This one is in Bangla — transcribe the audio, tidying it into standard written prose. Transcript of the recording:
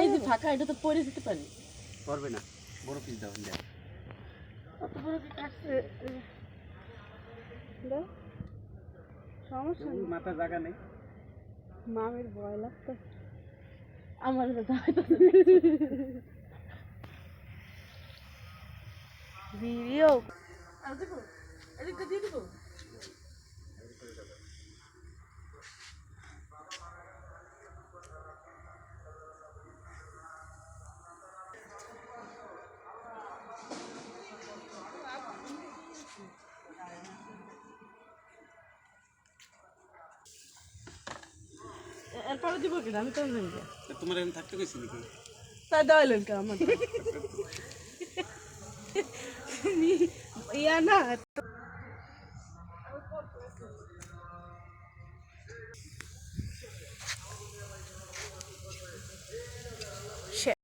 এই যে ফাঁকা এটা তো পড়ে যেতে পারে। করবে না, বড় পিস দাও দেখ। কত বড় কি কাটছে দাও, সমস্যা নেই। মাথা জায়গা নেই, মামির ভয় লাগতো আমার যাইতো ভিডিও আর দেখো এদিকে দিয়ে দেবো। এরপরে দিব কিনা আমি তো জানি না। তোমার এখন থাকতে কইছি নাকি? তাই দেওয়ালেন কে আমার ইয়া না